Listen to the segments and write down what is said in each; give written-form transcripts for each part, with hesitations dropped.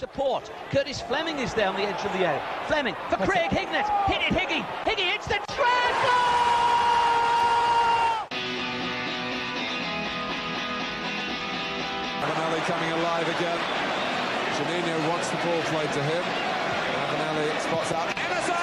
Support. Curtis Fleming is there on the edge of the area. Fleming for Craig Hignett. Hit it, Higgy. Higgy hits the treble! Ravanelli coming alive again. Juninho wants the ball played to him. Ravanelli spots out Emerson!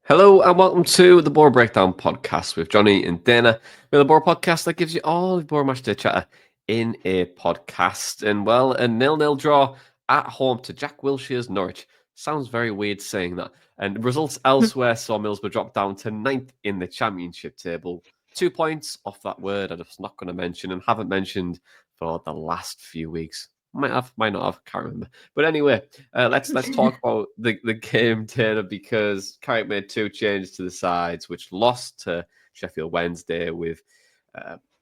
Hello and welcome to the Boro Breakdown podcast with Johnny and Dana. We're the Boro podcast that gives you all the Boro matchday chatter in a podcast. And well, a 0-0 draw at home to Jack Wilshere's Norwich. Sounds very weird saying that. And results elsewhere saw Middlesbrough drop down to 9th in the championship table. 2 points off that word I'm just not going to mention and haven't mentioned for the last few weeks. Might have, might not have, can't remember. But anyway, let's talk about the game, Taylor, because Carrick made 2 changes to the sides, which lost to Sheffield Wednesday with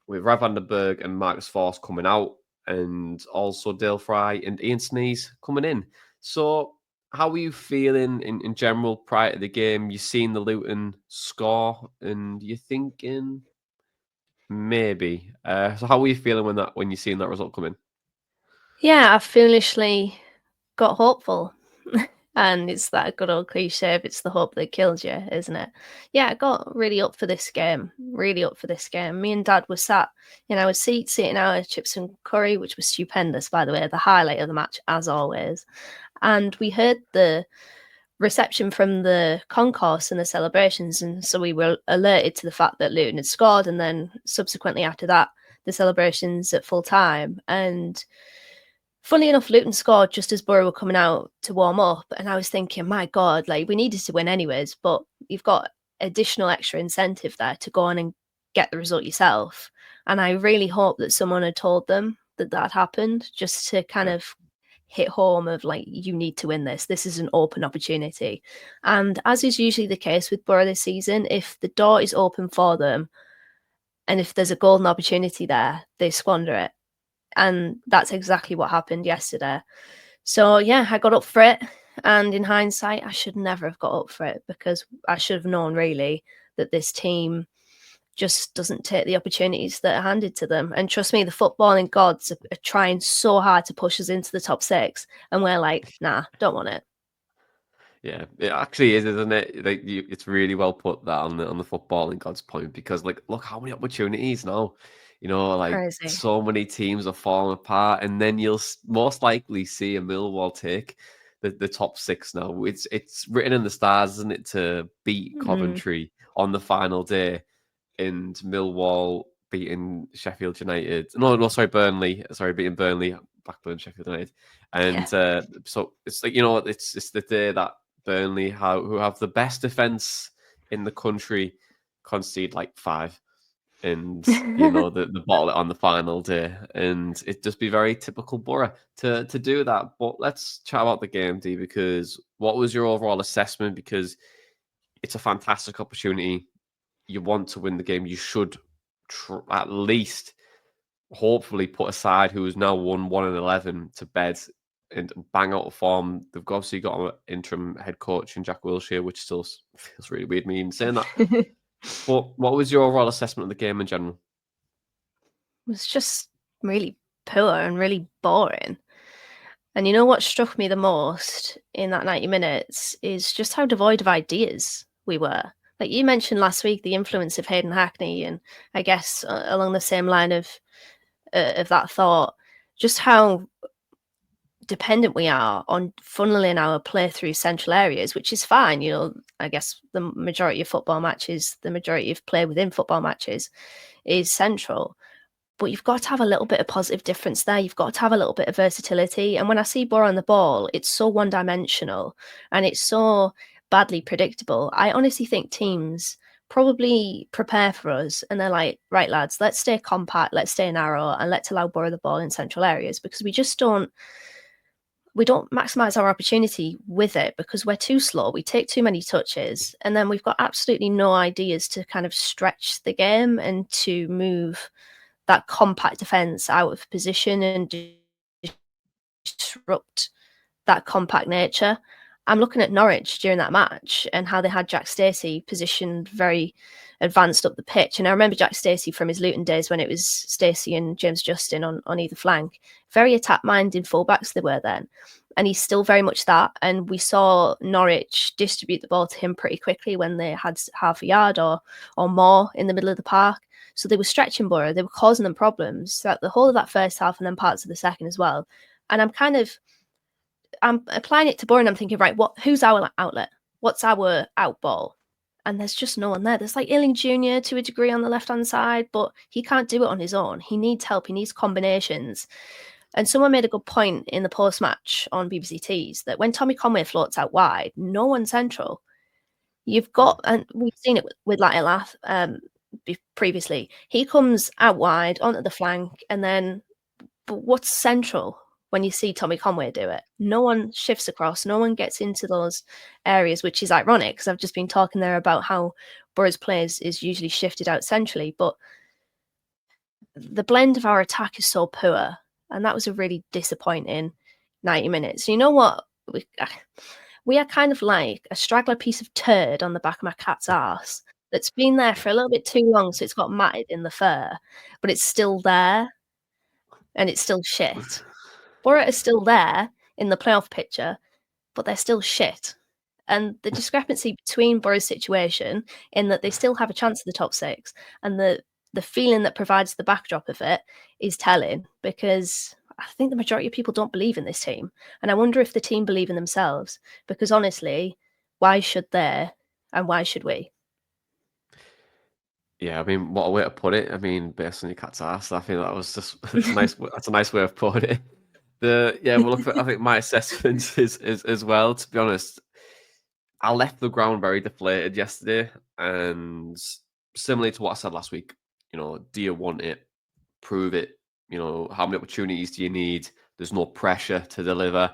Rav van den Berg and Marcus Forss coming out, and also Dale Fry and Ian Sneeze coming in. So how are you feeling in general prior to the game? You've seen the Luton score, and you're thinking maybe. So how were you feeling when you seen that result come in? Yeah, I foolishly got hopeful. And it's that good old cliche, if it's the hope that kills you, isn't it? Yeah, I got really up for this game. Me and Dad were sat in our seats eating our chips and curry, which was stupendous, by the way, the highlight of the match, as always. And we heard the reception from the concourse and the celebrations, and so we were alerted to the fact that Luton had scored, and then subsequently after that, the celebrations at full time. And funnily enough, Luton scored just as Boro were coming out to warm up, and I was thinking, my God, like, we needed to win anyways, but you've got additional extra incentive there to go on and get the result yourself. And I really hope that someone had told them that happened, just to kind of hit home of, like, you need to win this. This is an open opportunity. And as is usually the case with Boro this season, if the door is open for them, and if there's a golden opportunity there, they squander it. And that's exactly what happened yesterday. So, yeah, I got up for it. And in hindsight, I should never have got up for it, because I should have known, really, that this team just doesn't take the opportunities that are handed to them. And trust me, the footballing gods are trying so hard to push us into the top 6. And we're like, nah, don't want it. Yeah, it actually is, isn't it? Like, it's really well put that on the footballing gods point, because, like, look how many opportunities now. You know, like, Crazy. so many teams are falling apart, and then you'll most likely see a Millwall take the top 6 now. It's written in the stars, isn't it, to beat Coventry on the final day, and Millwall beating Sheffield United. No, sorry, Burnley. Sorry, beating Burnley, Blackburn, Sheffield United, and so it's like, you know, it's the day that Burnley, who have the best defense in the country, concede like 5. And, you know, the bottle it on the final day, and it just be very typical Boro to do that. But let's chat about the game, D, because what was your overall assessment? Because it's a fantastic opportunity. You want to win the game. You should at least, hopefully, put aside who has now won 1-11 to bed and bang out of form. They've obviously got an interim head coach in Jack Wilshere, which still feels really weird me even saying that. But what was your overall assessment of the game in general? It was just really poor and really boring. And you know what struck me the most in that 90 minutes is just how devoid of ideas we were. Like you mentioned last week, the influence of Hayden Hackney, and I guess along the same line of that thought, just how dependent we are on funneling our play through central areas, which is fine. You know, I guess the majority of football matches, the majority of play within football matches is central. But you've got to have a little bit of positive difference there. You've got to have a little bit of versatility. And when I see Boro on the ball, it's so one-dimensional and it's so badly predictable. I honestly think teams probably prepare for us and they're like, right, lads, let's stay compact, let's stay narrow, and let's allow Boro the ball in central areas, because we don't maximize our opportunity with it, because we're too slow. We take too many touches, and then we've got absolutely no ideas to kind of stretch the game and to move that compact defense out of position and disrupt that compact nature. I'm looking at Norwich during that match and how they had Jack Stacey positioned very advanced up the pitch. And I remember Jack Stacey from his Luton days when it was Stacey and James Justin on either flank. Very attack-minded fullbacks they were then. And he's still very much that. And we saw Norwich distribute the ball to him pretty quickly when they had half a yard or more in the middle of the park. So they were stretching Boro. They were causing them problems throughout the whole of that first half and then parts of the second as well. And I'm applying it to Boro and I'm thinking, right, who's our outlet? What's our out ball? And there's just no one there. There's like Ealing Jr. to a degree on the left-hand side, but he can't do it on his own. He needs help. He needs combinations. And someone made a good point in the post-match on BBC Tees that when Tommy Conway floats out wide, no one central. You've got, and we've seen it with Latelath previously. He comes out wide onto the flank, and then, but what's central when you see Tommy Conway do it? No one shifts across. No one gets into those areas, which is ironic because I've just been talking there about how Boro's play is usually shifted out centrally, but the blend of our attack is so poor. And that was a really disappointing 90 minutes. You know what? We are kind of like a straggler piece of turd on the back of my cat's arse that's been there for a little bit too long, so it's got matted in the fur, but it's still there, and it's still shit. Boro is still there in the playoff picture, but they're still shit. And the discrepancy between Boro's situation, in that they still have a chance at the top six, and the feeling that provides the backdrop of it is telling, because I think the majority of people don't believe in this team. And I wonder if the team believe in themselves, because honestly, why should they and why should we? Yeah, I mean, what a way to put it. I mean, based on your cat's ass, I think that was just nice. That's a nice way of putting it. Well, look, I think my assessment is as well. To be honest, I left the ground very deflated yesterday, and similarly to what I said last week. Do you want it? Prove it. How many opportunities do you need? There's no pressure to deliver.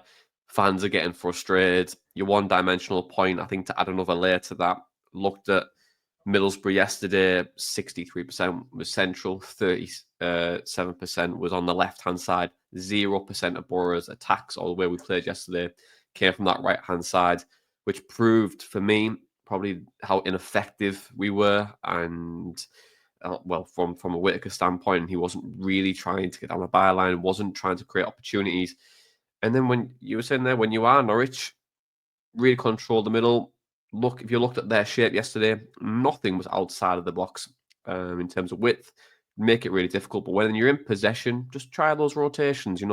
Fans are getting frustrated. Your one-dimensional point, I think, to add another layer to that, looked at Middlesbrough yesterday, 63% was central, 37% was on the left-hand side, 0% of Boro's attacks all the way we played yesterday came from that right-hand side, which proved for me probably how ineffective we were. And from a Whittaker standpoint, he wasn't really trying to get down the byline, wasn't trying to create opportunities. And then when you were saying there, when you are Norwich, really control the middle. Look, if you looked at their shape yesterday, nothing was outside of the box in terms of width. Make it really difficult. But when you're in possession, just try those rotations.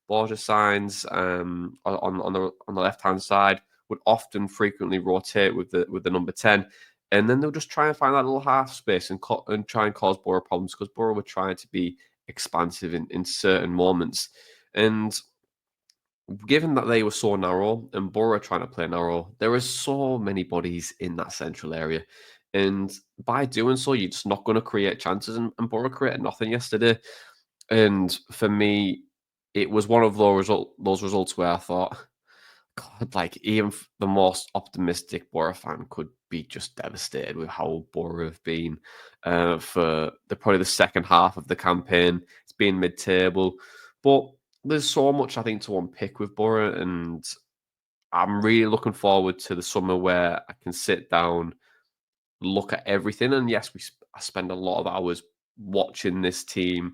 Borja signs on the left hand side would often frequently rotate with the number 10. And then they'll just try and find that little half space and try and cause Boro problems, because Boro were trying to be expansive in certain moments. And given that they were so narrow and Boro trying to play narrow, there are so many bodies in that central area. And by doing so, you're just not going to create chances. And Boro created nothing yesterday. And for me, it was one of those results where I thought, God, like even the most optimistic Boro fan could be just devastated with how Boro have been for probably the second half of the campaign. It's been mid-table, but there's so much I think to unpick with Boro, and I'm really looking forward to the summer where I can sit down, look at everything. And yes, I spend a lot of hours watching this team,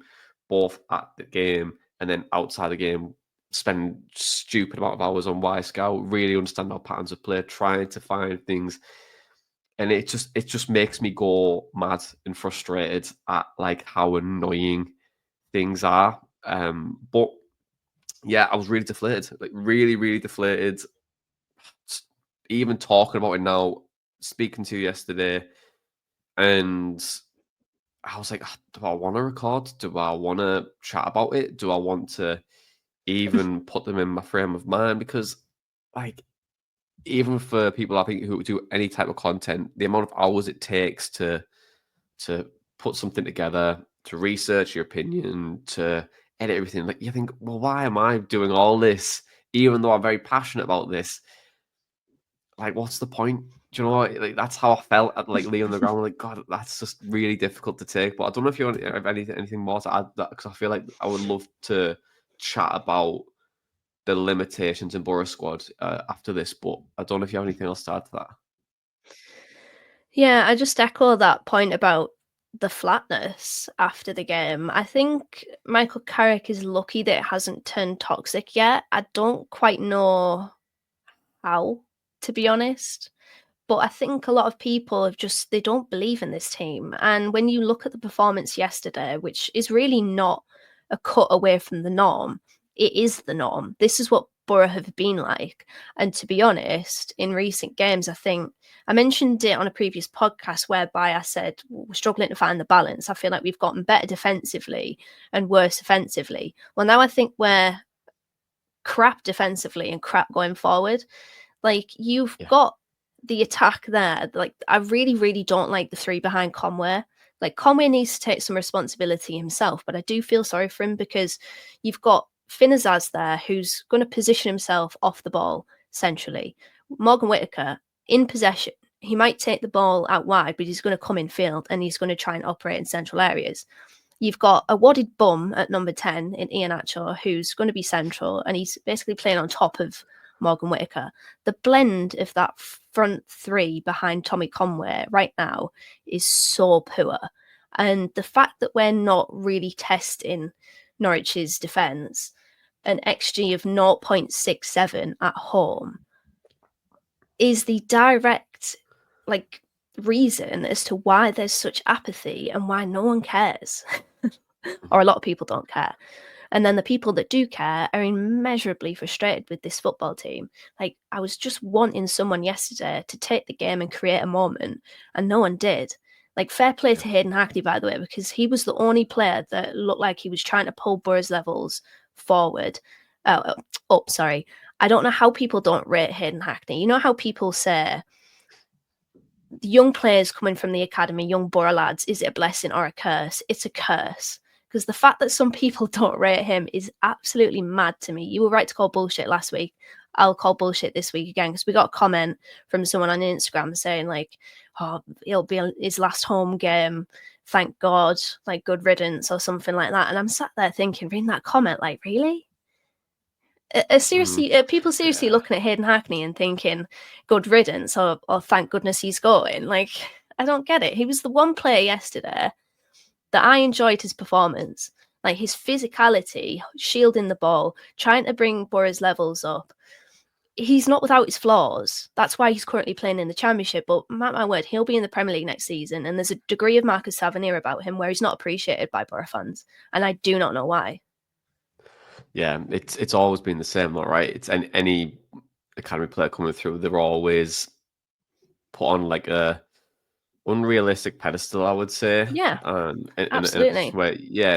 both at the game and then outside the game. Spend stupid amount of hours on Y Scout, really understand our patterns of play, trying to find things, and it just makes me go mad and frustrated at like how annoying things are. But yeah, I was really deflated, like really, really deflated. Even talking about it now, speaking to you yesterday, and I was like, do I want to record? Do I want to chat about it? Do I want to even put them in my frame of mind? Because like, even for people I think who do any type of content, the amount of hours it takes to put something together, to research your opinion, to edit everything, like you think, well, why am I doing all this even though I'm very passionate about this? Like, what's the point? Do you know what? Like, that's how I felt at like laying on the ground. Like, God, that's just really difficult to take. But I don't know if you have anything more to add, that because I feel like I would love to chat about the limitations in Boro's squad after this, but I don't know if you have anything else to add to that. Yeah, I just echo that point about the flatness after the game. I think Michael Carrick is lucky that it hasn't turned toxic yet. I don't quite know how, to be honest. But I think a lot of people they don't believe in this team. And when you look at the performance yesterday, which is really not a cut away from the norm, it is the norm. This is what Boro have been like. And to be honest, in recent games, I think I mentioned it on a previous podcast whereby I said we're struggling to find the balance. I feel like we've gotten better defensively and worse offensively. Well, now I think we're crap defensively and crap going forward. Like you've got the attack there. Like I really, really don't like the three behind Conway. Like Conway needs to take some responsibility himself, but I do feel sorry for him because you've got Finazaz there who's going to position himself off the ball centrally. Morgan Whitaker in possession. He might take the ball out wide, but he's going to come in field and he's going to try and operate in central areas. You've got a wadded bum at number 10 in Ian Atcher, who's going to be central, and he's basically playing on top of Morgan Whitaker. The blend of that front three behind Tommy Conway right now is so poor. And the fact that we're not really testing Norwich's defence, an XG of 0.67 at home, is the direct reason as to why there's such apathy and why no one cares. Or a lot of people don't care. And then the people that do care are immeasurably frustrated with this football team. Like, I was just wanting someone yesterday to take the game and create a moment, and no one did. Like, fair play to Hayden Hackney, by the way, because he was the only player that looked like he was trying to pull Boro's levels forward. Up, sorry. I don't know how people don't rate Hayden Hackney. You know how people say the young players coming from the academy, young Boro lads, is it a blessing or a curse? It's a curse. Because the fact that some people don't rate him is absolutely mad to me. You were right to call bullshit last week. I'll call bullshit this week again because we got a comment from someone on Instagram saying like, oh, it'll be his last home game. Thank God, like good riddance or something like that. And I'm sat there thinking, reading that comment, like, really? People seriously looking at Hayden Hackney and thinking good riddance or thank goodness he's going. Like, I don't get it. He was the one player yesterday that I enjoyed his performance, like his physicality, shielding the ball, trying to bring Boro's levels up. He's not without his flaws. That's why he's currently playing in the Championship. But mark my word, he'll be in the Premier League next season. And there's a degree of Marcus Tavernier about him where he's not appreciated by Boro fans. And I do not know why. Yeah, it's always been the same, right? It's any academy player coming through, they're always put on like a unrealistic pedestal, I would say. Yeah, absolutely.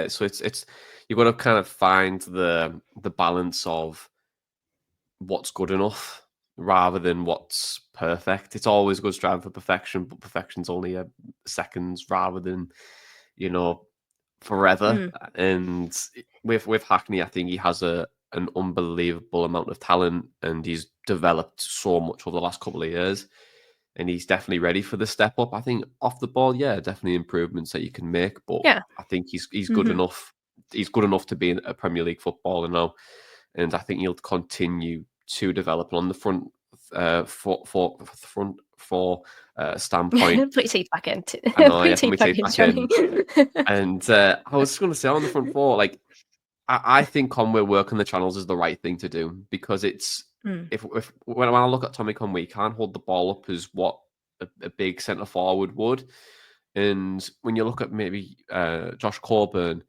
So it's you've got to kind of find the balance of what's good enough rather than what's perfect. It's always good striving for perfection, but perfection's only a seconds rather than forever. And with Hackney, I think he has an unbelievable amount of talent, and he's developed so much over the last couple of years. And he's definitely ready for the step up. I think off the ball, definitely improvements that you can make. But I think he's good enough. He's good enough to be a Premier League footballer now, and I think he'll continue to develop. And on the front standpoint, Put your teeth back in. I know, Put your teeth back in, Johnny. And I was just going to say on the front four, like I think Conway working the channels is the right thing to do because it's. If when I look at Tommy Conway, he can't hold the ball up as what a big centre forward would. And when you look at maybe Josh Coburn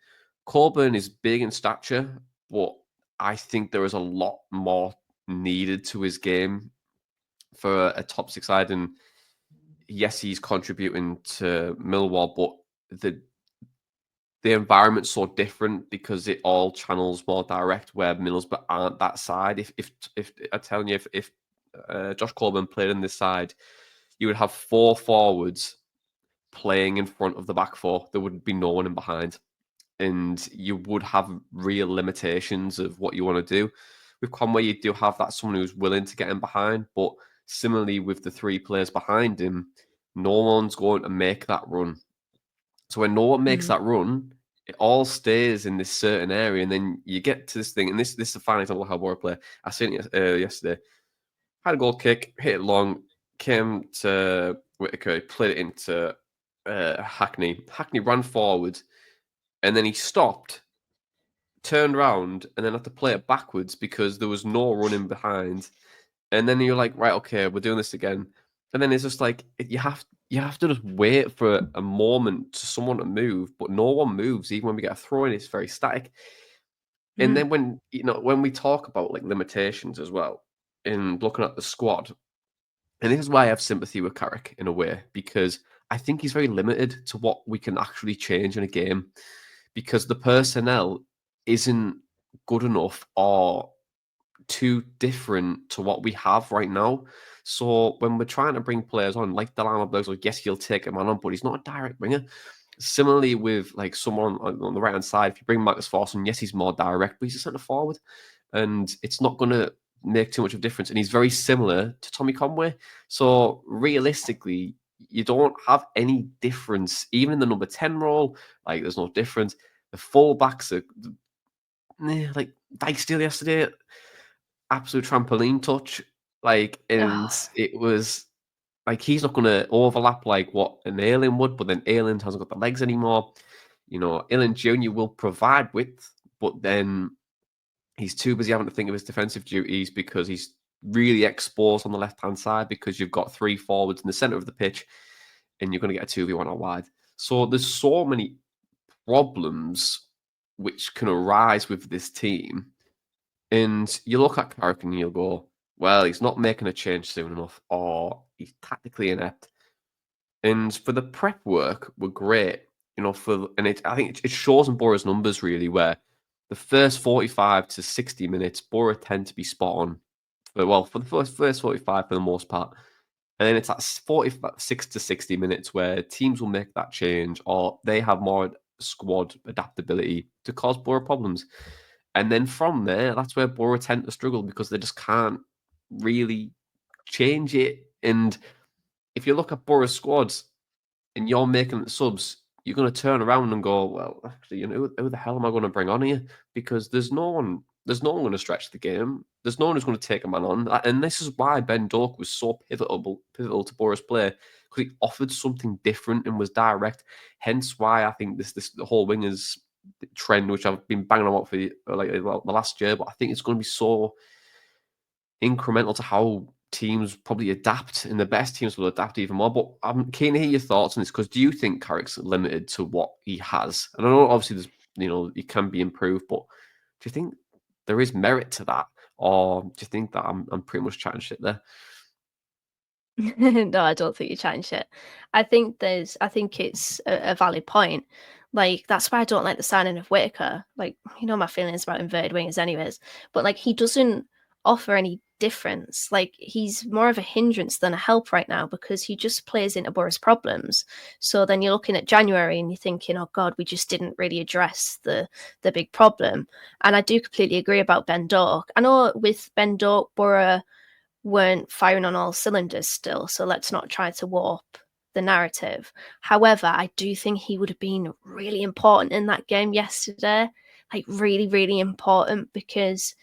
is big in stature, but I think there is a lot more needed to his game for a top six side. And yes, he's contributing to Millwall, but the environment's so different because it all channels more direct where Middlesbrough aren't that side. If I'm telling you, if Josh Coburn played on this side, you would have 4 forwards playing in front of the back four. There would be no one in behind. And you would have real limitations of what you want to do. With Conway, you do have that someone who's willing to get in behind, but similarly with the 3 players behind him, no one's going to make that run. So when no one makes that run, it all stays in this certain area, and then you get to this thing, and this is a fine example of how Boro play. I seen it yesterday. Had a goal kick, hit it long, came to Whitaker, played it into Hackney. Hackney ran forward, and then he stopped, turned around, and then had to play it backwards because there was no running behind. And then you're like, right, okay, we're doing this again. And then it's just like you have to just wait for a moment to someone to move, but no one moves. Even when we get a throw in, it's very static. And then when we talk about like limitations as well, in looking at the squad, and this is why I have sympathy with Carrick in a way, because I think he's very limited to what we can actually change in a game, because the personnel isn't good enough or too different to what we have right now. So when we're trying to bring players on, like Delano Bergs, like, yes, he'll take a man on, but he's not a direct winger. Similarly with like someone on the right hand side, if you bring Marcus Forson, yes, he's more direct, but he's a centre forward, and it's not going to make too much of a difference. And he's very similar to Tommy Conway. So realistically, you don't have any difference, even in the number 10 role. Like there's no difference. The fullbacks are like Dyke Steele yesterday, absolute trampoline touch. Like, and it was like he's not going to overlap like what an Ayling would, but then Ayling hasn't got the legs anymore. You know, Ayling Jr. will provide width, but then he's too busy having to think of his defensive duties because he's really exposed on the left-hand side because you've got three forwards in the centre of the pitch and you're going to get a 2v1 or wide. So there's so many problems which can arise with this team. And you look at Carrick and you'll go, well, he's not making a change soon enough, or he's tactically inept. And for the prep work, we're great, you know. I think it shows in Boro's numbers really, where the first 45 to 60 minutes, Boro tend to be spot on. For the first 45 for the most part, and then it's at 46 to 60 minutes where teams will make that change, or they have more squad adaptability to cause Boro problems. And then from there, that's where Boro tend to struggle because they just can't really change it. And if you look at Boro's squads and you're making the subs, you're going to turn around and go, well, actually, you know, who the hell am I going to bring on here? Because there's no one going to stretch the game. There's no one who's going to take a man on. And this is why Ben Doak was so pivotal to Boro's play, because he offered something different and was direct. Hence why I think this the whole wingers trend, which I've been banging on about for the last year, but I think it's going to be so incremental to how teams probably adapt, and the best teams will adapt even more. But I'm keen to hear your thoughts on this, because do you think Carrick's limited to what he has? And I know obviously there's, you know, he can be improved, but do you think there is merit to that, or do you think that I'm pretty much chatting shit there? No, I don't think you're chatting shit. I think it's a valid point. Like, that's why I don't like the signing of Whitaker. Like, you know my feelings about inverted wingers anyways. But like, he doesn't offer any difference. Like, he's more of a hindrance than a help right now because he just plays into Boro's problems. So then you're looking at January and you're thinking, oh God, we just didn't really address the big problem. And I do completely agree about Ben Doak. I know with Ben Doak, Boro weren't firing on all cylinders still, so let's not try to warp the narrative. However, I do think he would have been really important in that game yesterday, like really, really important, because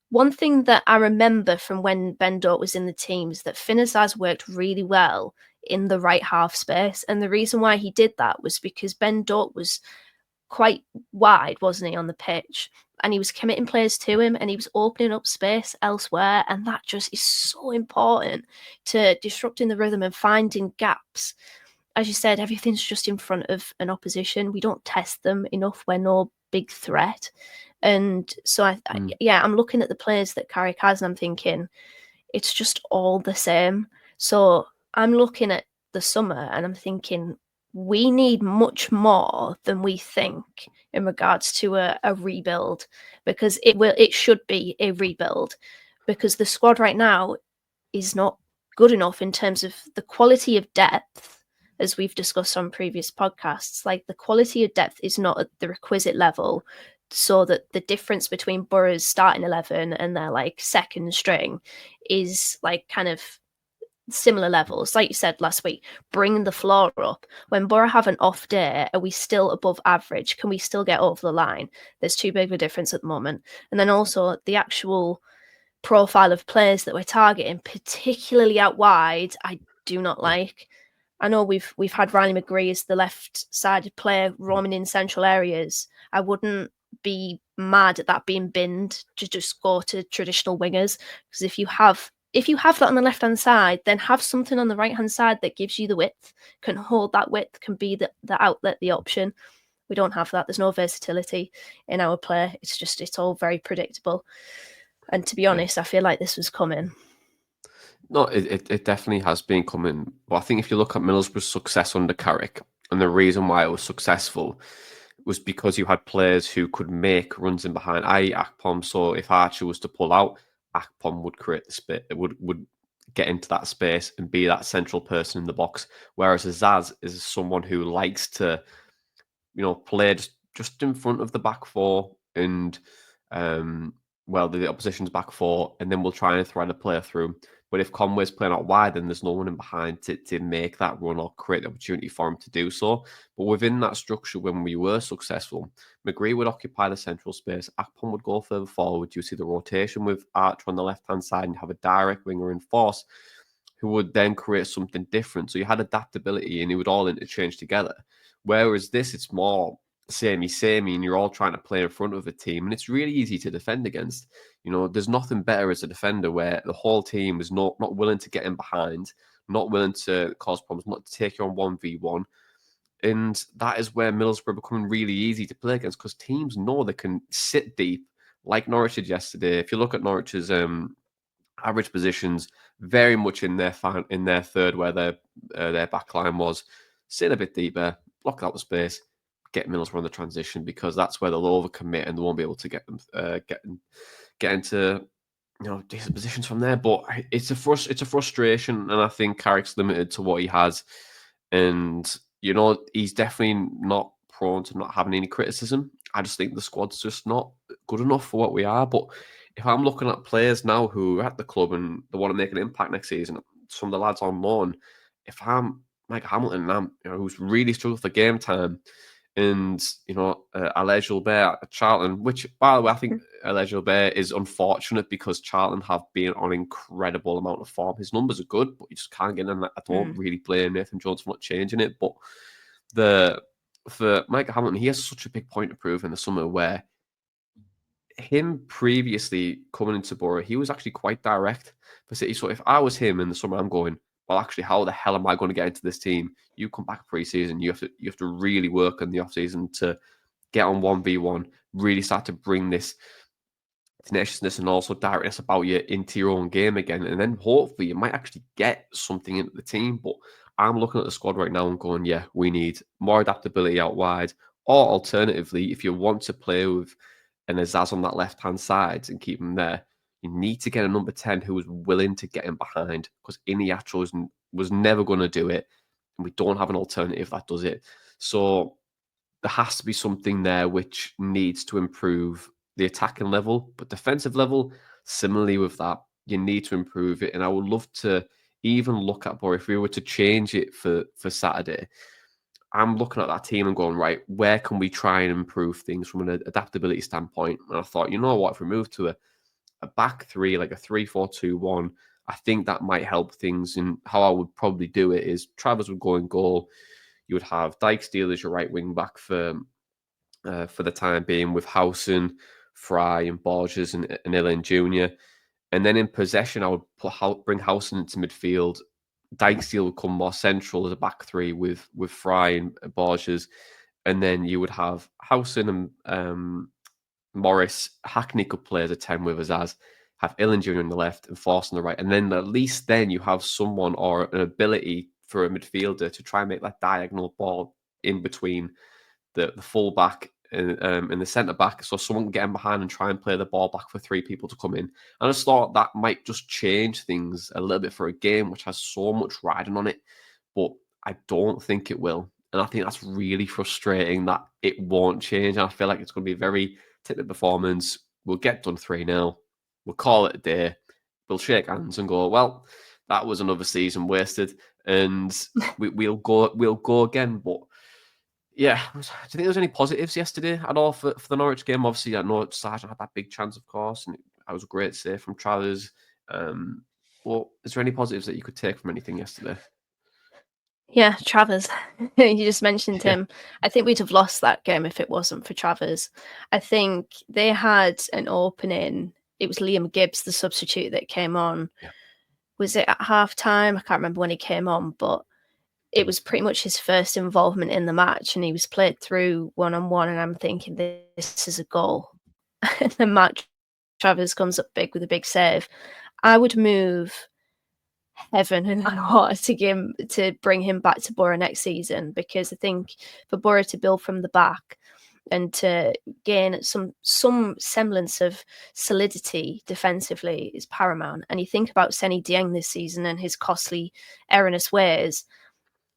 one thing that I remember from when Ben Doak was in the team is that Finazaz worked really well in the right half space, and the reason why he did that was because Ben Doak was quite wide, wasn't he, on the pitch? And he was committing players to him and he was opening up space elsewhere. And that just is so important to disrupting the rhythm and finding gaps. As you said, everything's just in front of an opposition. We don't test them enough. We're no big threat. And so, I'm looking at the players that Carrick has and I'm thinking, it's just all the same. So I'm looking at the summer and I'm thinking, we need much more than we think in regards to a rebuild, because it should be a rebuild, because the squad right now is not good enough in terms of the quality of depth, as we've discussed on previous podcasts. Like, the quality of depth is not at the requisite level, so that the difference between Boro's starting 11 and their like second string is like kind of similar levels. Like you said last week, bring the floor up. When Boro have an off day, are we still above average? Can we still get over the line? There's too big of a difference at the moment. And then also the actual profile of players that we're targeting, particularly out wide, I do not like. I know we've had Riley McGree as the left-sided player roaming in central areas. I wouldn't be mad at that being binned to just go to traditional wingers, because if you have that on the left-hand side, then have something on the right-hand side that gives you the width, can hold that width, can be the outlet, the option. We don't have that. There's no versatility in our play. It's all very predictable. And to be honest, I feel like this was coming. No, it definitely has been coming. But I think if you look at Middlesbrough's success under Carrick, and the reason why it was successful was because you had players who could make runs in behind, i.e. Akpom. So if Archer was to pull out, Akpom would create the space, would get into that space and be that central person in the box. Whereas Azaz is someone who likes to, play just in front of the back four and the opposition's back four, and then we'll try and thread a player through. But if Conway's playing out wide, then there's no one in behind to make that run or create the opportunity for him to do so. But within that structure, when we were successful, McGree would occupy the central space. Akpom would go further forward. You see the rotation with Archer on the left-hand side and have a direct winger in force who would then create something different. So you had adaptability and it would all interchange together. Whereas this, it's more samey, and you're all trying to play in front of a team, and it's really easy to defend against. There's nothing better as a defender where the whole team is not willing to get in behind, not willing to cause problems, not to take you on 1v1. And that is where Middlesbrough becoming really easy to play against, because teams know they can sit deep, like Norwich did yesterday. If you look at Norwich's average positions, very much in their third, where their back line was, sit a bit deeper, block out the space, get Middlesbrough on the transition, because that's where they'll overcommit and they won't be able to get them get into decent positions from there. But it's a frustration, and I think Carrick's limited to what he has, and he's definitely not prone to not having any criticism. I just think the squad's just not good enough for what we are. But if I'm looking at players now who are at the club and they want to make an impact next season, some of the lads on loan, if I'm Mike Hamilton, who's really struggled for game time, and Alej Gilbert at Charlton, which, by the way, I think Alej Gilbert is unfortunate because Charlton have been on incredible amount of form. His numbers are good, but you just can't get in that. I don't really blame Nathan Jones for not changing it. But for Mike Hamilton, he has such a big point to prove in the summer, where him previously coming into Boro, he was actually quite direct for City. So if I was him in the summer, I'm going, well, actually, how the hell am I going to get into this team? You come back pre-season, you have to really work in the off-season to get on 1v1, really start to bring this tenaciousness and also directness about you into your own game again. And then hopefully you might actually get something into the team. But I'm looking at the squad right now and going, yeah, we need more adaptability out wide. Or alternatively, if you want to play with an Azaz on that left-hand side and keep him there, you need to get a number 10 who is willing to get him behind, because Iniacho was never going to do it. And we don't have an alternative that does it. So there has to be something there which needs to improve the attacking level. But defensive level, similarly with that, you need to improve it. And I would love to even look at, or if we were to change it for Saturday, I'm looking at that team and going, right, where can we try and improve things from an adaptability standpoint? And I thought, you know what, if we move to a back three, like a 3-4-2-1, I think that might help things. And how I would probably do it is Travers would go in goal. You would have Dijksteel as your right wing back for the time being, with Howson, Fry, and Borges and Ilan Jr. And then in possession, I would bring Howson into midfield. Dijksteel would come more central as a back three with Fry and Borges. And then you would have Howson and Morris. Hackney could play as a 10 with Azaz, have Ilan Jr. on the left and Force on the right. And then at least then you have someone or an ability for a midfielder to try and make that diagonal ball in between the full back and the centre back, so someone can get in behind and try and play the ball back for three people to come in. And I just thought that might just change things a little bit for a game which has so much riding on it, but I don't think it will. And I think that's really frustrating that it won't change. And I feel like it's going to be a very typical performance. We'll get done 3-0. We'll call it a day. We'll shake hands and go, well, that was another season wasted, and we'll go again. But yeah, do you think there was any positives yesterday at all for the Norwich game? Obviously, I know Sargent had that big chance, of course, and that was a great save from Travers. Well, is there any positives that you could take from anything yesterday? Yeah, Travers. You just mentioned Yeah. him. I think we'd have lost that game if it wasn't for Travers. I think they had an opening. It was Liam Gibbs, the substitute, that came on. Yeah. Was it at half time? I can't remember when he came on, but it was pretty much his first involvement in the match, and he was played through one-on-one, and I'm thinking, this is a goal. And then Matt Travers comes up big with a big save. I would move heaven and heart to bring him back to Boro next season, because I think for Boro to build from the back and to gain some semblance of solidity defensively is paramount. And you think about Seny Dieng this season and his costly, erroneous ways.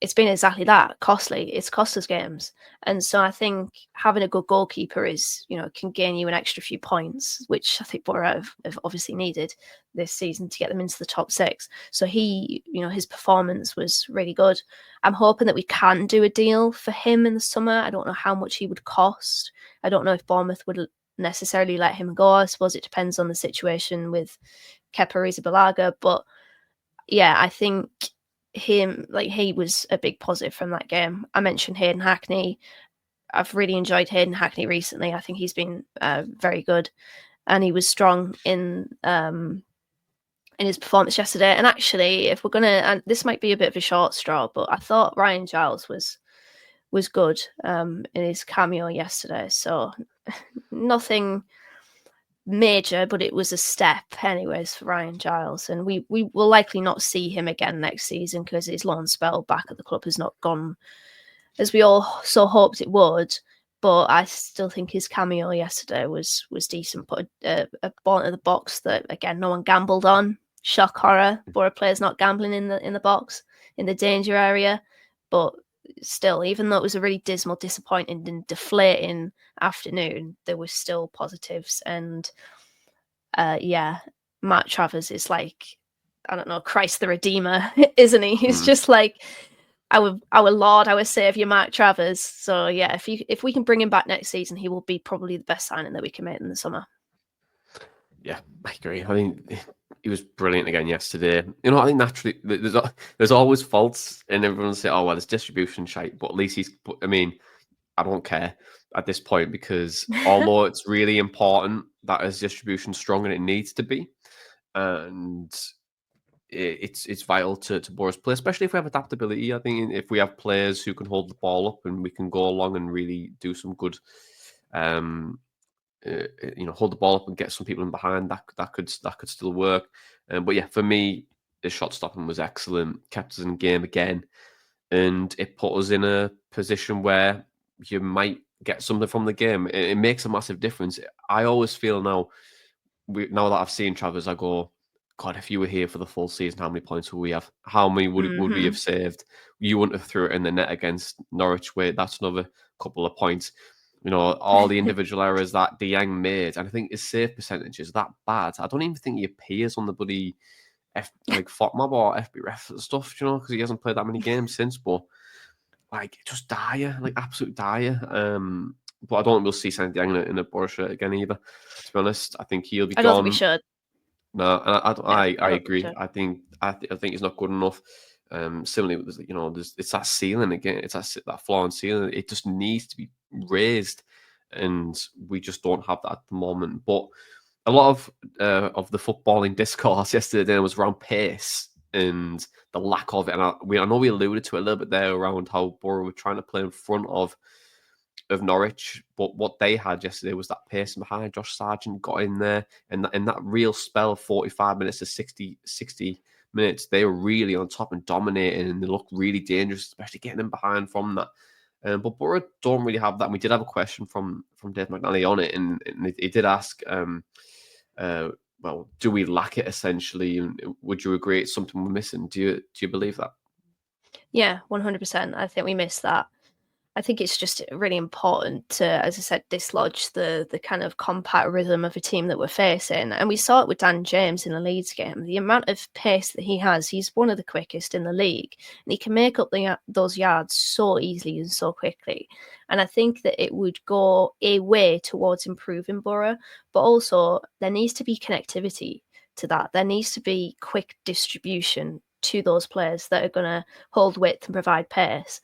It's been exactly that, costly. It's cost us games. And so I think having a good goalkeeper can gain you an extra few points, which I think Boro have obviously needed this season to get them into the top 6. So his performance was really good. I'm hoping that we can do a deal for him in the summer. I don't know how much he would cost. I don't know if Bournemouth would necessarily let him go. I suppose it depends on the situation with Kepa Arrizabalaga. But yeah, I think he was a big positive from that game. I mentioned Hayden Hackney. I've really enjoyed Hayden Hackney recently. I think he's been very good, and he was strong in his performance yesterday. And actually, if we're gonna, and this might be a bit of a short straw, but I thought Ryan Giles was good in his cameo yesterday. So nothing major, but it was a step anyways for Ryan Giles, and we will likely not see him again next season because his loan spell back at the club has not gone as we all so hoped it would. But I still think his cameo yesterday was decent. Put a ball into the box that, again, no one gambled on. Shock horror. Boro players not gambling in the box, in the danger area. But still, even though it was a really dismal, disappointing and deflating afternoon, there were still positives. And Matt Travers is like, I don't know, Christ the Redeemer, isn't he? He's just like our Lord, our Savior, Matt Travers. So yeah, if we can bring him back next season, he will be probably the best signing that we can make in the summer. Yeah, I agree. I mean, he was brilliant again yesterday. I think naturally there's always faults, and everyone say, "Oh well, it's distribution shite," but at least I don't care at this point, because although it's really important that his distribution strong, and it needs to be, and it's vital to Boro's play, especially if we have adaptability. I think if we have players who can hold the ball up and we can go along and really do some good, hold the ball up and get some people in behind, that could still work. But yeah, for me, the shot stopping was excellent, kept us in game again, and it put us in a position where you might get something from the game. It makes a massive difference. I always feel now that I've seen Travers, I go, God, if you were here for the full season, how many points would we have? How many would we have saved? You wouldn't have threw it in the net against Norwich. Wait, that's another couple of points. All the individual errors that Dieng made, and I think his save percentage is that bad. I don't even think he appears on the bloody FOTMob or FBref stuff, because he hasn't played that many games since. But just dire, absolute dire. But I don't think we'll see Seny Dieng in a Boro shirt again either. To be honest, I think he'll be gone. I don't think we should. No, and I agree. Think I think he's not good enough. Similarly, it's that ceiling again. It's that floor and ceiling. It just needs to be raised, and we just don't have that at the moment. But a lot of the footballing discourse yesterday was around pace and the lack of it. And I know we alluded to it a little bit there around how Boro were trying to play in front of Norwich, but what they had yesterday was that pace behind. Josh Sargent got in there, and that real spell, 45 minutes to 60 minutes, they were really on top and dominating, and they looked really dangerous, especially getting in behind from that. But Boro don't really have that. And we did have a question from Dave McNally on it, and he did ask, well, do we lack it essentially? And would you agree it's something we're missing? Do you believe that? Yeah, 100%. I think we missed that. I think it's just really important to, as I said, dislodge the kind of compact rhythm of a team that we're facing. And we saw it with Dan James in the Leeds game. The amount of pace that he has, he's one of the quickest in the league. And he can make up those yards so easily and so quickly. And I think that it would go a way towards improving Boro. But also, there needs to be connectivity to that. There needs to be quick distribution to those players that are going to hold width and provide pace.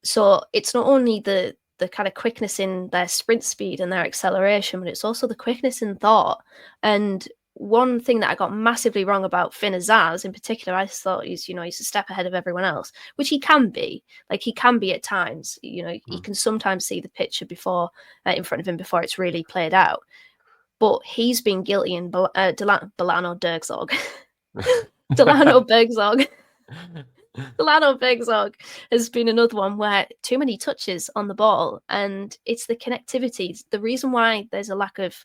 So it's not only the kind of quickness in their sprint speed and their acceleration, but it's also the quickness in thought. And one thing that I got massively wrong about Finn Azaz in particular, I thought he's a step ahead of everyone else, which he can be. Like, he can be at times. He can sometimes see the picture before in front of him before it's really played out. But he's been guilty in Delano Bergzog. Delano Bergzog. Delano Bergzog has been another one where too many touches on the ball, and it's the connectivity. The reason why there's a lack of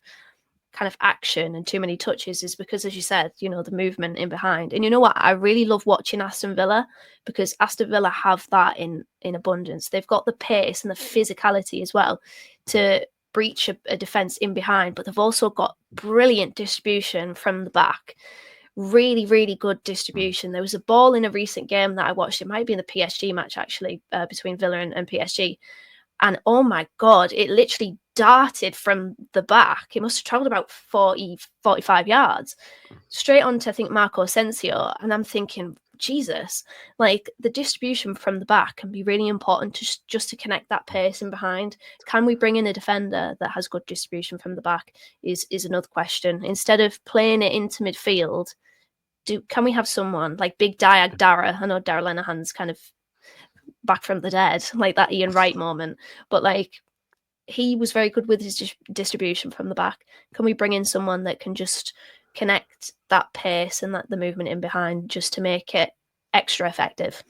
kind of action and too many touches is because, as you said, the movement in behind. And you know what? I really love watching Aston Villa, because Aston Villa have that in abundance. They've got the pace and the physicality as well to breach a defence in behind, but they've also got brilliant distribution from the back. Really, really good distribution. There was a ball in a recent game that I watched. It might be in the PSG match, actually, between Villa and PSG. And oh my God, it literally darted from the back. It must have travelled about 45 yards straight onto, I think, Marco Asensio. And I'm thinking, Jesus, like, the distribution from the back can be really important just to connect that pace in behind. Can we bring in a defender that has good distribution from the back is another question. Instead of playing it into midfield, can we have someone like Big Diag Dara? I know Dara Lenahan's kind of back from the dead, like that Ian Wright moment, but like, he was very good with his distribution from the back. Can we bring in someone that can just connect that pace and the movement in behind just to make it extra effective?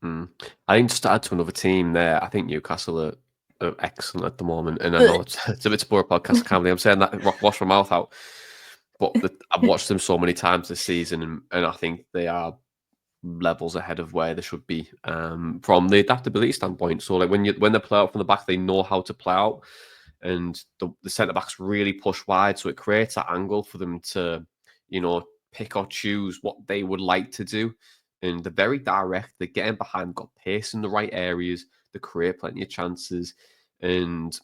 I think, just to add to another team there, I think Newcastle are excellent at the moment. And I know it's a bit of a poor podcast, can't believe I'm saying that, wash my mouth out. But I've watched them so many times this season, and I think they are levels ahead of where they should be from the adaptability standpoint. So, like, when they play out from the back, they know how to play out, and the centre backs really push wide, so it creates that angle for them to, pick or choose what they would like to do. And they're very direct. They're getting behind, got pace in the right areas. They create plenty of chances, and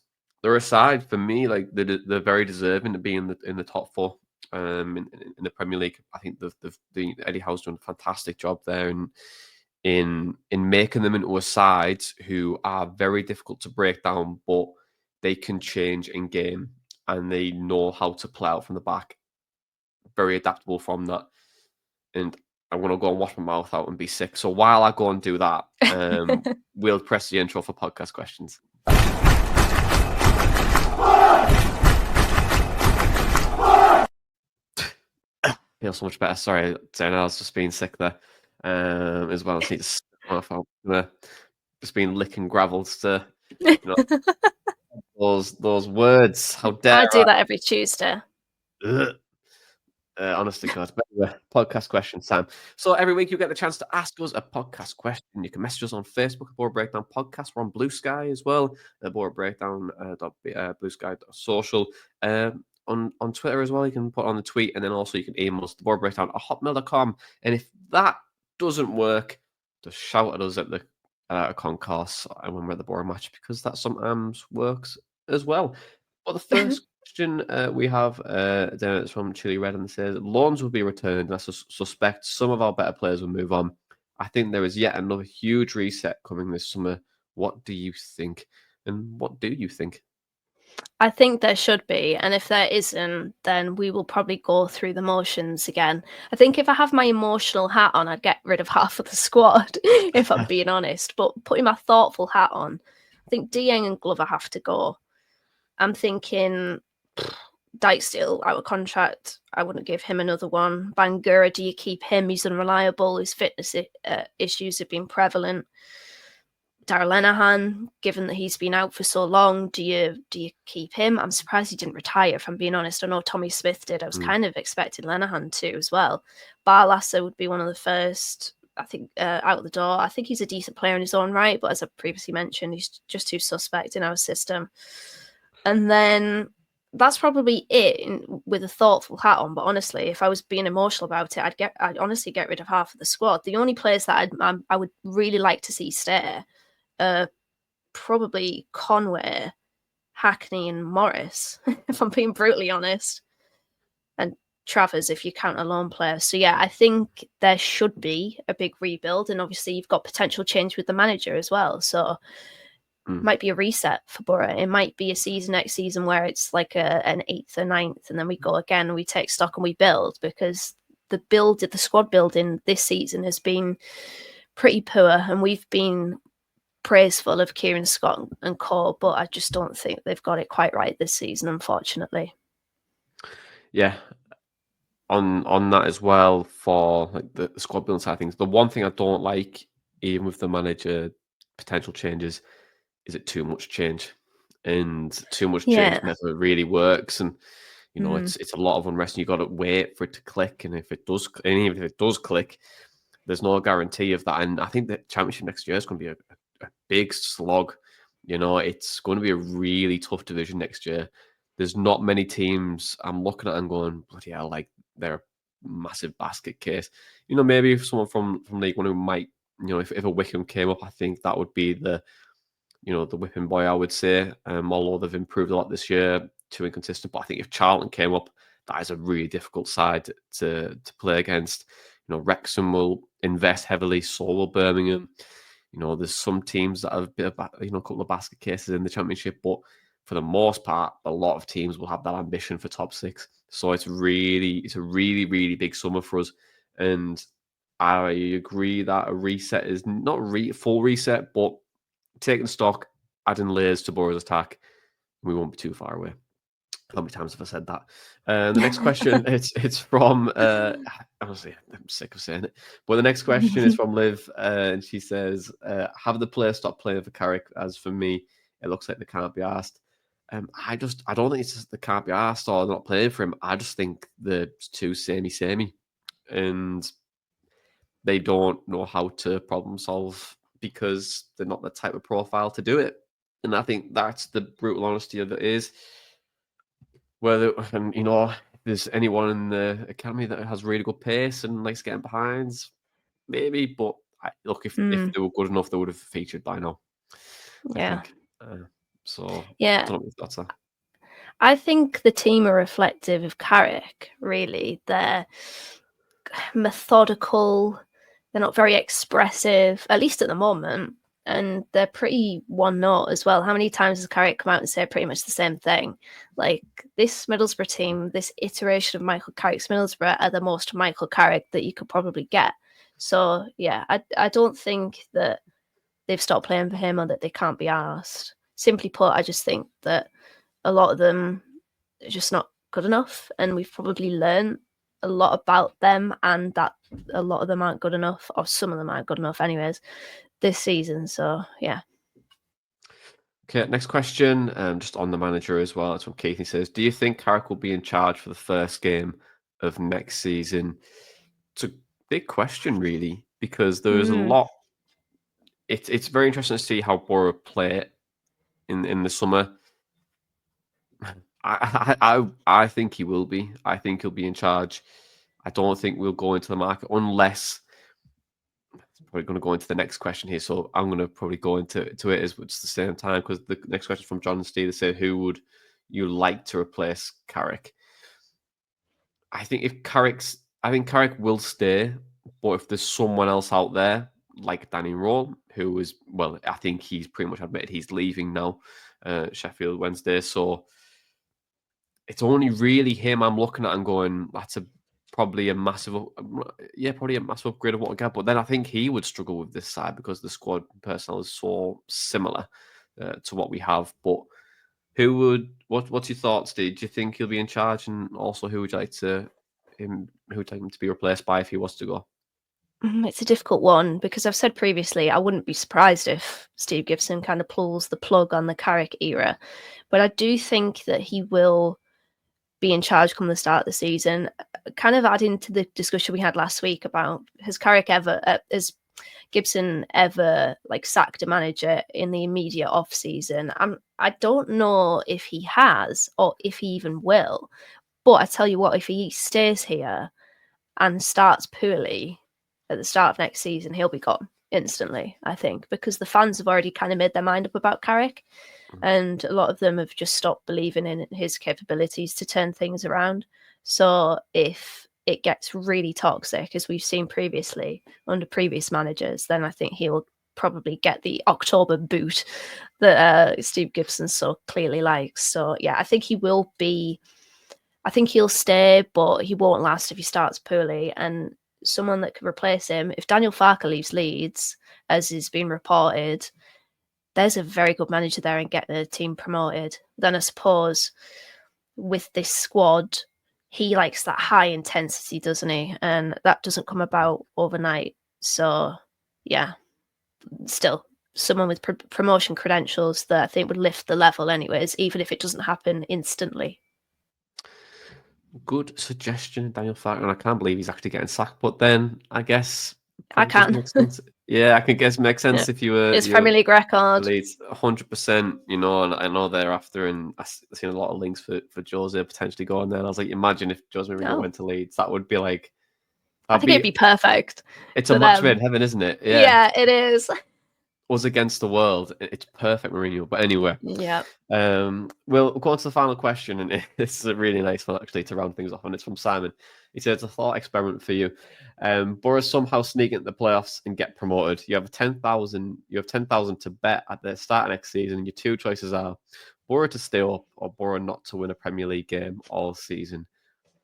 they're a side for me. Like, they're very deserving to be in the top four. In the Premier League. I think the Eddie Howe's done a fantastic job there in making them into a side who are very difficult to break down, but they can change in game and they know how to play out from the back. Very adaptable from that. And I'm going to go and wash my mouth out and be sick. So while I go and do that, we'll press the intro for podcast questions. Feel so much better. Sorry, Dana, I was just being sick there as well. I need to just been licking gravels to those words. How dare I do that every Tuesday. Honestly, God. Anyway, podcast question time. So every week you get the chance to ask us a podcast question. You can message us on Facebook at Boro Breakdown Podcast. We're on Blue Sky as well. Boro Breakdown Blue Sky social. On Twitter as well, you can put on the tweet, and then also you can email us, borobreakdown@hotmail.com. And if that doesn't work, just shout at us at the concourse when we're at the Boro match, because that sometimes works as well. But the first question we have it's from Chili Red, and it says loans will be returned. And I suspect some of our better players will move on. I think there is yet another huge reset coming this summer. What do you think? And what do you think? I think there should be, and if there isn't, then we will probably go through the motions again. I think if I have my emotional hat on, I'd get rid of half of the squad, if I'm being honest. But putting my thoughtful hat on, I think Dieng and Glover have to go. I'm thinking Dijksteel out of contract. I wouldn't give him another one. Bangura, do you keep him? He's unreliable. His fitness issues have been prevalent. Darragh Lenihan, given that he's been out for so long, do you keep him? I'm surprised he didn't retire, if I'm being honest. I know Tommy Smith did. I was kind of expecting Lenihan to as well. Barlasser would be one of the first. I think out the door. I think he's a decent player in his own right, but as I previously mentioned, he's just too suspect in our system. And then that's probably it with a thoughtful hat on. But honestly, if I was being emotional about it, I'd honestly get rid of half of the squad. The only players that I would really like to see stay are probably Conway, Hackney, and Morris, if I'm being brutally honest. And Travers, if you count a lone player. So yeah, I think there should be a big rebuild, and obviously you've got potential change with the manager as well. So it might be a reset for Boro. It might be a season next season where it's like an 8th or 9th, and then we go again and we take stock and we build, because the squad building this season has been pretty poor, and we've been praiseful of Kieran Scott and co, but I just don't think they've got it quite right this season, unfortunately. Yeah, on that as well, for like the squad building side of things. The one thing I don't like, even with the manager potential changes, is it too much change, and too much change never really works. And it's a lot of unrest, and you got to wait for it to click. And even if it does click, there's no guarantee of that. And I think the championship next year is going to be a big slog. It's going to be a really tough division next year. There's not many teams I'm looking at and going, bloody hell, like they're a massive basket case. Maybe if someone from League One who might, if a Wickham came up, I think that would be the whipping boy, I would say. Although they've improved a lot this year, too inconsistent. But I think if Charlton came up, that is a really difficult side to play against. Wrexham will invest heavily, so will Birmingham. There's some teams that have a couple of basket cases in the Championship, but for the most part, a lot of teams will have that ambition for top 6. So it's a really, really big summer for us. And I agree that a reset is not full reset, but taking stock, adding layers to Boro's attack, we won't be too far away. How many times have I said that? The next question, it's from, honestly, I'm sick of saying it. But the next question is from Liv, and she says, have the players stop playing for Carrick? As for me, it looks like they can't be asked. I don't think it's just they can't be asked or they're not playing for him. I just think they're too samey. And they don't know how to problem solve because they're not the type of profile to do it. And I think that's the brutal honesty of it is. Whether, if there's anyone in the academy that has really good pace and likes getting behinds, maybe. But look, if they were good enough, they would have featured by now. Yeah. I think. So yeah, I don't know if that's that. I think the team are reflective of Carrick. Really, they're methodical. They're not very expressive, at least at the moment. And they're pretty one note as well. How many times has Carrick come out and said pretty much the same thing? Like, this Middlesbrough team, this iteration of Michael Carrick's Middlesbrough are the most Michael Carrick that you could probably get. So, yeah, I don't think that they've stopped playing for him or that they can't be asked. Simply put, I just think that a lot of them are just not good enough. And we've probably learned a lot about them, and that a lot of them aren't good enough, or some of them aren't good enough anyways, this season. So yeah. Okay, next question, just on the manager as well. It's from Keith. He says, do you think Carrick will be in charge for the first game of next season? It's a big question, really, because there's a lot. It's very interesting to see how Boro play in the summer. I think he will be. I think he'll be in charge. I don't think we'll go into the market unless. Probably going to go into the next question here, so I'm going to probably go into it as much at the same time, because the next question from John and Steve, they said, who would you like to replace Carrick? I think Carrick will stay, but if there's someone else out there like Danny Rowe, who is, well, I think he's pretty much admitted he's leaving now, Sheffield Wednesday, so it's only really him I'm looking at and going, that's probably a massive upgrade of what we got. But then I think he would struggle with this side because the squad personnel is so similar to what we have. But what's your thoughts, Steve? Do you think he'll be in charge? And also, who would you like him to be replaced by if he was to go? It's a difficult one, because I've said previously I wouldn't be surprised if Steve Gibson kind of pulls the plug on the Carrick era. But I do think that he will be in charge come the start of the season. Kind of adding to the discussion we had last week about has Gibson ever like sacked a manager in the immediate off season? I don't know if he has or if he even will. But I tell you what, if he stays here and starts poorly at the start of next season, he'll be gone instantly, I think, because the fans have already kind of made their mind up about Carrick, and a lot of them have just stopped believing in his capabilities to turn things around. So if it gets really toxic, as we've seen previously under previous managers, then I think he'll probably get the October boot that Steve Gibson so clearly likes. So yeah, I think he'll stay, but he won't last if he starts poorly. And someone that could replace him, if Daniel Farke leaves Leeds, as is being reported, there's a very good manager there and get the team promoted. Then I suppose with this squad, he likes that high intensity, doesn't he? And that doesn't come about overnight. So yeah, still someone with promotion credentials that I think would lift the level anyways, even if it doesn't happen instantly. Good suggestion, Daniel Farke, and I can't believe he's actually getting sacked. But then I guess I can. Yeah, I can guess makes sense if you were his Premier League record. Leeds 100%. You know, and I know they're after, and I've seen a lot of links for Jose potentially going there. And I was like, imagine if Jose Mourinho went to Leeds, that would be like. I think it'd be perfect. It's a match made in heaven, isn't it? Yeah, it is. Us against the world. It's perfect, Mourinho. But anyway, yeah. We'll go on to the final question, and this is a really nice one actually to round things off, and it's from Simon. He says, "A thought experiment for you. Boro somehow sneak into the playoffs and get promoted. You have 10,000. You have 10,000 to bet at the start of next season. And your two choices are Boro to stay up or Boro not to win a Premier League game all season.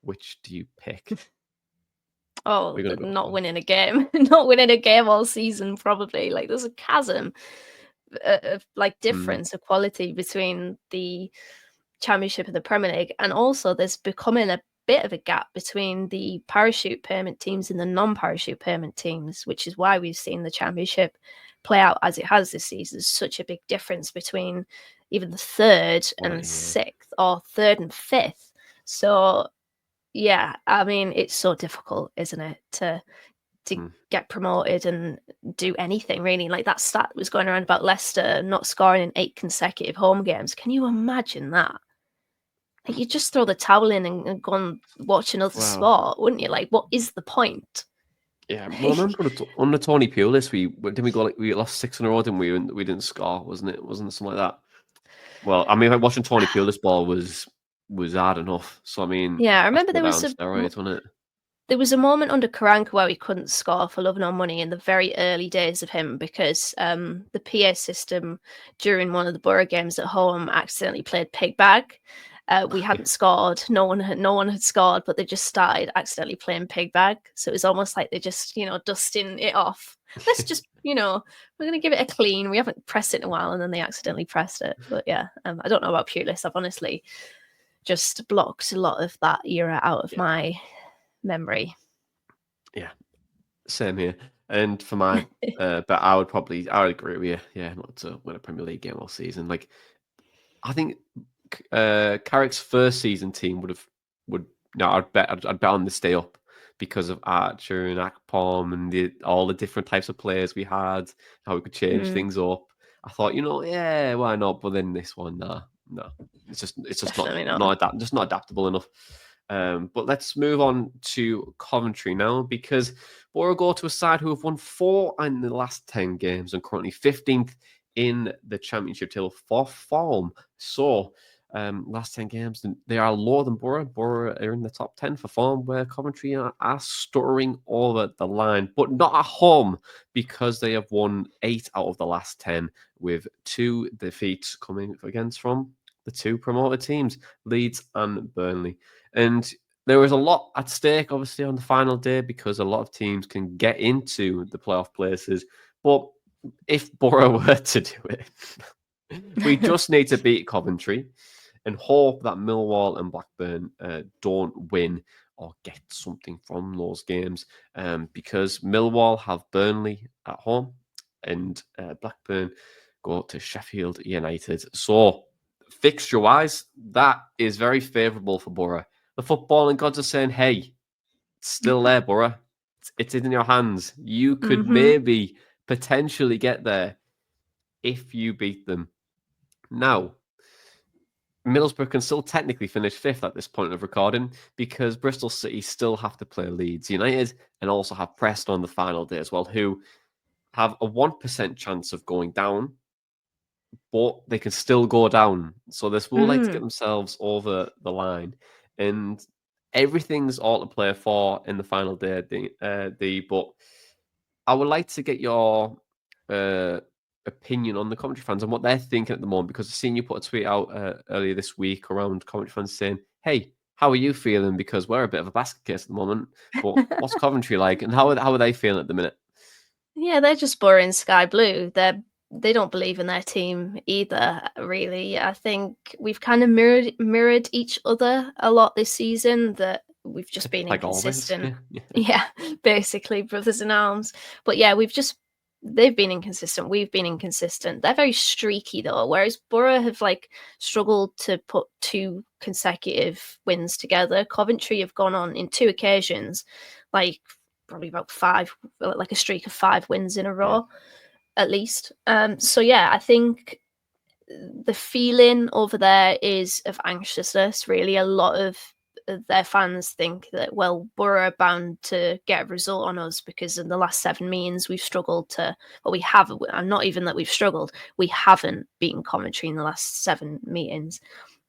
Which do you pick?" Oh, not winning a game. Not winning a game all season, probably. Like, there's a chasm of like difference of quality between the Championship and the Premier League. And also there's becoming a bit of a gap between the parachute payment teams and the non-parachute payment teams, which is why we've seen the Championship play out as it has this season. There's such a big difference between even the third and sixth or third and fifth. So yeah, I mean, it's so difficult, isn't it, to get promoted and do anything really. Like that stat was going around about Leicester not scoring in 8 consecutive home games. Can you imagine that? Like, you just throw the towel in and go and watch another sport, wouldn't you? Like, what is the point? Yeah, well, I remember on the Tony Pulis, we lost 6 in a row, didn't we? We didn't score, wasn't it? Wasn't it something like that? Well, I mean, watching Tony Pulis ball was hard enough. So I mean, yeah, I remember there was there was a moment under Karanka where we couldn't score for love nor money in the very early days of him because the PA system during one of the Boro games at home accidentally played pig bag. We hadn't scored. No one had scored, but they just started accidentally playing pig bag. So it was almost like they're just, dusting it off. Let's just, we're going to give it a clean. We haven't pressed it in a while, and then they accidentally pressed it. But yeah, I don't know about Pulis. I've honestly just blocked a lot of that era out of my memory. Yeah, same here. And for my, but I would agree with you. Yeah, not to win a Premier League game all season. Like, I think Carrick's first season team I'd bet on the stay up because of Archer and Akpom and all the different types of players we had, how we could change things up. I thought, yeah, why not? But then this one, no, it's just not adaptable enough. But let's move on to Coventry now, because Boro go to a side who have won 4 in the last 10 games and currently 15th in the Championship table for form. So, last 10 games, they are lower than Boro. Boro are in the top 10 for form, where Coventry are stuttering over the line, but not at home, because they have won 8 out of the last 10, with 2 defeats coming against from the 2 promoted teams, Leeds and Burnley. And there was a lot at stake, obviously, on the final day, because a lot of teams can get into the playoff places. But if Boro were to do it, we just need to beat Coventry and hope that Millwall and Blackburn don't win or get something from those games, because Millwall have Burnley at home and Blackburn go to Sheffield United. So, fixture-wise, that is very favourable for Boro. the footballing gods are saying, hey, it's still there, Boro. It's in your hands. You could maybe potentially get there if you beat them. Now, Middlesbrough can still technically finish 5th at this point of recording because Bristol City still have to play Leeds United and also have Preston on the final day as well, who have a 1% chance of going down, but they can still go down. So this will like to get themselves over the line. And everything's all to play for in the final day, but I would like to get your opinion on the commentary fans and what they're thinking at the moment, because I've seen you put a tweet out earlier this week around commentary fans saying, hey, how are you feeling? Because we're a bit of a basket case at the moment, but what's Coventry like? And how are they feeling at the minute? Yeah, they're just boring sky blue. They don't believe in their team either, really. I think we've kind of mirrored each other a lot this season, that we've just been Like inconsistent. always. Yeah, basically brothers in arms. But yeah, they've been inconsistent. We've been inconsistent. They're very streaky though, whereas Boro have like struggled to put 2 consecutive wins together. Coventry have gone on in 2 occasions, like probably about 5, like a streak of 5 wins in a row, at least. So yeah, I think the feeling over there is of anxiousness. Really, a lot of their fans think that, well, we're bound to get a result on us because in the last 7 meetings we've struggled to, well, we have, and not even that we've struggled, we haven't beaten Coventry in the last 7 meetings.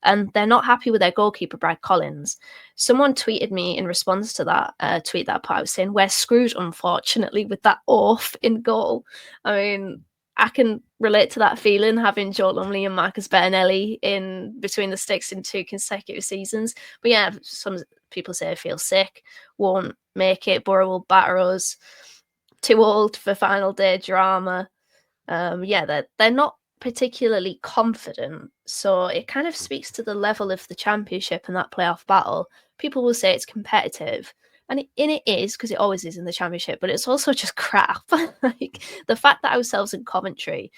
And they're not happy with their goalkeeper, Brad Collins. Someone tweeted me in response to that tweet that I put out saying, we're screwed, unfortunately, with that oaf in goal. I mean, I can relate to that feeling, having Joe Lumley and Marcus Bettinelli in between the sticks in 2 consecutive seasons. But yeah, some people say I feel sick, won't make it, Boro will batter us, too old for final day drama. Yeah, they're not particularly confident, so it kind of speaks to the level of the championship and that playoff battle. People will say it's competitive, and it is, because it always is in the championship, but it's also just crap. Like the fact that ourselves in Coventry,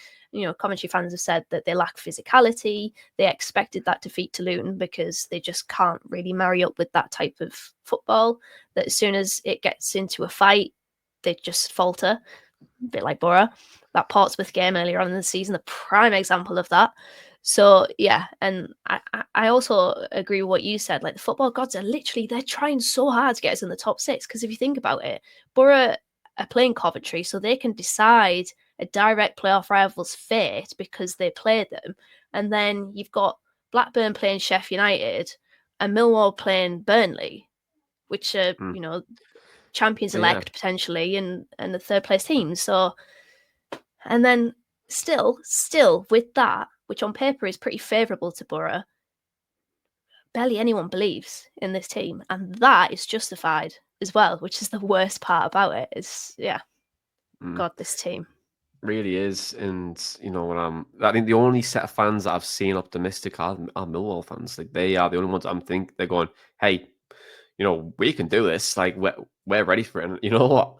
Coventry fans have said that they lack physicality. They expected that defeat to Luton because they just can't really marry up with that type of football, that as soon as it gets into a fight, they just falter, a bit like Boro. That Portsmouth game earlier on in the season, the prime example of that. So yeah, and I also agree with what you said. Like the football gods are literally, they're trying so hard to get us in the top 6. Because if you think about it, Boro are playing Coventry, so they can decide a direct playoff rival's fate because they played them. And then you've got Blackburn playing Sheffield United and Millwall playing Burnley, which are champions elect potentially, and the 3rd place team. So, and then still with that, which on paper is pretty favourable to Boro, barely anyone believes in this team, and that is justified as well, which is the worst part about it. Is God, this team really is. And I think the only set of fans that I've seen optimistic are Millwall fans. Like they are the only ones they're going, hey, we can do this. Like we're ready for it. And you know what?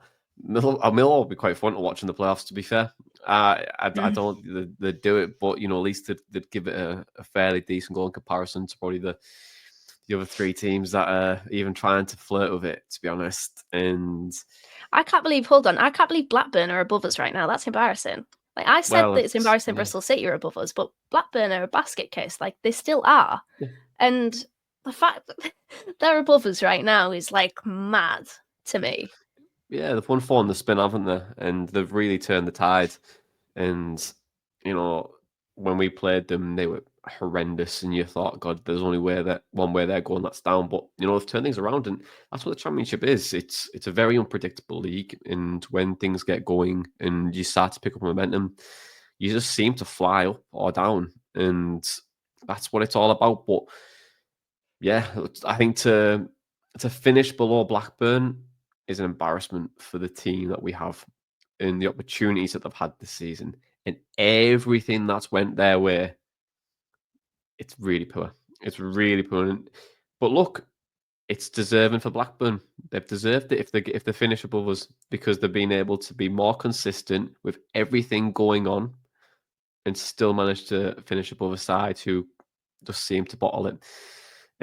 Millwall will be quite fun to watch in the playoffs, to be fair. I don't think they'd do it, but at least they'd give it a fairly decent goal in comparison to probably the other 3 teams that are even trying to flirt with it, to be honest. And I can't believe Blackburn are above us right now. That's embarrassing. Like I said, that it's embarrassing Bristol City are above us, but Blackburn are a basket case. Like they still are. Yeah. And the fact that they're above us right now is like mad to me. Yeah, they've won 4 in the spin, haven't they? And they've really turned the tide. And, when we played them, they were horrendous. And you thought, God, there's only one way they're going, that's down. But, they've turned things around. And that's what the Championship is. It's a very unpredictable league. And when things get going and you start to pick up momentum, you just seem to fly up or down. And that's what it's all about. But, yeah, I think to finish below Blackburn is an embarrassment for the team that we have and the opportunities that they've had this season and everything that's went their way. It's really poor. It's really poor. But look, it's deserving for Blackburn. They've deserved it if they finish above us, because they've been able to be more consistent with everything going on and still manage to finish above a side who just seem to bottle it.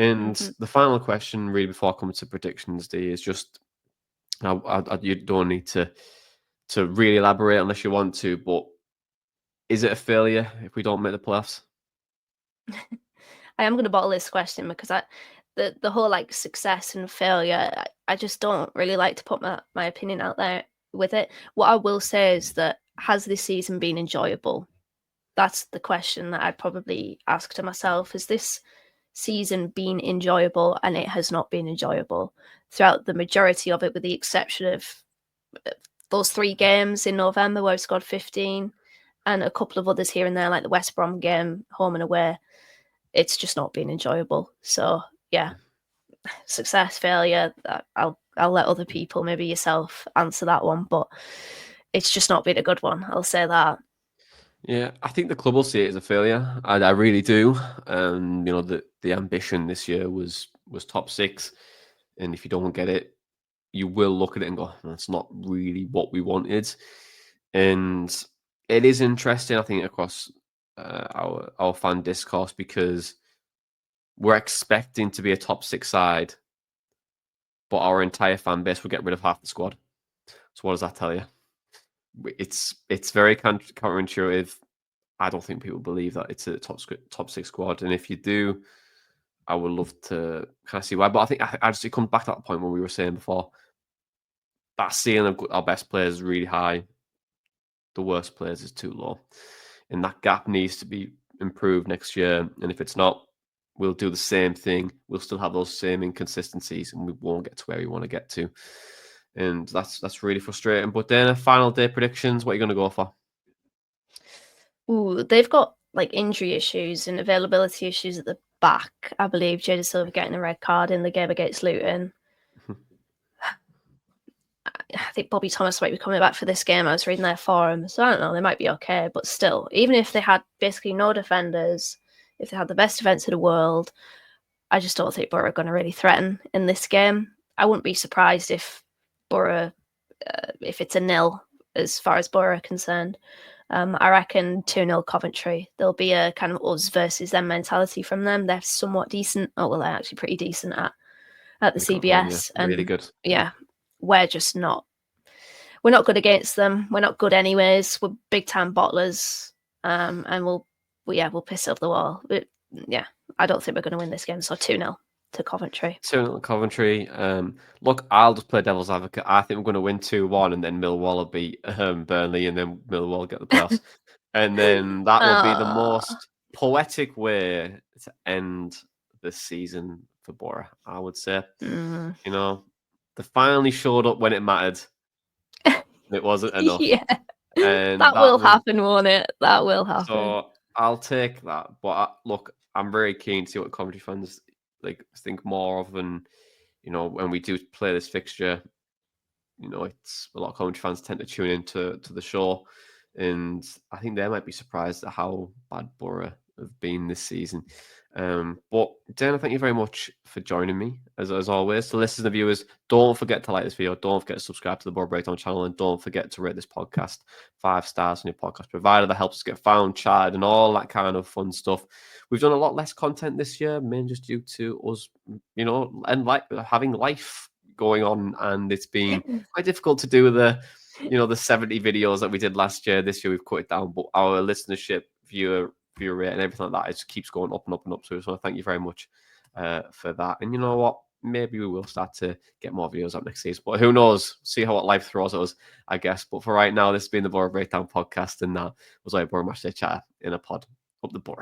And the final question, really, before I come to predictions, D, is just you don't need to really elaborate unless you want to, but is it a failure if we don't make the playoffs? I am going to bottle this question because the whole like success and failure, I just don't really like to put my opinion out there with it. What I will say is that has this season been enjoyable? That's the question that I'd probably ask to myself. Has this season been enjoyable? And it has not been enjoyable throughout the majority of it, with the exception of those 3 games in November where we scored 15 and a couple of others here and there, like the West Brom game, home and away. It's just not been enjoyable. So yeah, success, failure. I'll let other people, maybe yourself, answer that one. But it's just not been a good one. I'll say that. Yeah, I think the club will see it as a failure. I really do. The ambition this year was top 6, and if you don't get it, you will look at it and go, "That's not really what we wanted." And it is interesting, I think, across our fan discourse, because we're expecting to be a top 6 side, but our entire fan base will get rid of half the squad. So what does that tell you? It's very counterintuitive. I don't think people believe that it's a top 6 squad, and if you do, I would love to kind of see why. But I think I just, it comes back to that point when we were saying before, that ceiling of our best players is really high, the worst players is too low, and that gap needs to be improved next year. And if it's not, we'll do the same thing. We'll still have those same inconsistencies, and we won't get to where we want to get to. And that's really frustrating. But then, final day predictions. What are you going to go for? Ooh, they've got like injury issues and availability issues at the back. I believe Jada Silva getting a red card in the game against Luton. I think Bobby Thomas might be coming back for this game. I was reading their forum, so I don't know. They might be okay, but still, even if they had basically no defenders, if they had the best defense in the world, I just don't think Boro are going to really threaten in this game. I wouldn't be surprised if Boro, if it's a 0 as far as Boro are concerned. I reckon 2-0 Coventry. There'll be a kind of us versus them mentality from them. They're somewhat decent. Oh, well, they're actually pretty decent at the CBS. Really and good. Yeah, we're just not. We're not good against them. We're not good anyways. We're big time bottlers, and we'll piss up the wall. But yeah, I don't think we're going to win this game. So 2-0 to Coventry. 2-0 Coventry. Look, I'll just play devil's advocate. I think we're going to win 2-1, and then Millwall will beat Burnley, and then Millwall get the playoffs. And then that will be the most poetic way to end the season for Boro, I would say. You know, they finally showed up when it mattered. It wasn't enough. Yeah, and that will happen, won't it? That will happen. So I'll take that. But look, I'm very keen to see what Coventry fans think more of, and when we do play this fixture, it's a lot of Coventry fans tend to tune into the show, and I think they might be surprised at how bad Boro have been this season. But Dana, thank you very much for joining me as always. To listeners and viewers, don't forget to like this video, don't forget to subscribe to the Boro Breakdown channel, and don't forget to rate this podcast 5 stars on your podcast provider. That helps us get found, charted, and all that kind of fun stuff. We've done a lot less content this year, mainly just due to us, and having life going on, and it's been quite difficult to do the 70 videos that we did last year. This year we've cut it down, but our listenership, viewer rate, and everything like that, it just keeps going up and up and up. So thank you very much for that. And you know what? Maybe we will start to get more videos up next season, but who knows? See what life throws at us, I guess. But for right now, this has been the Boro Breakdown podcast, and that was our Boro Matchday Chat in a pod. Up the Boro.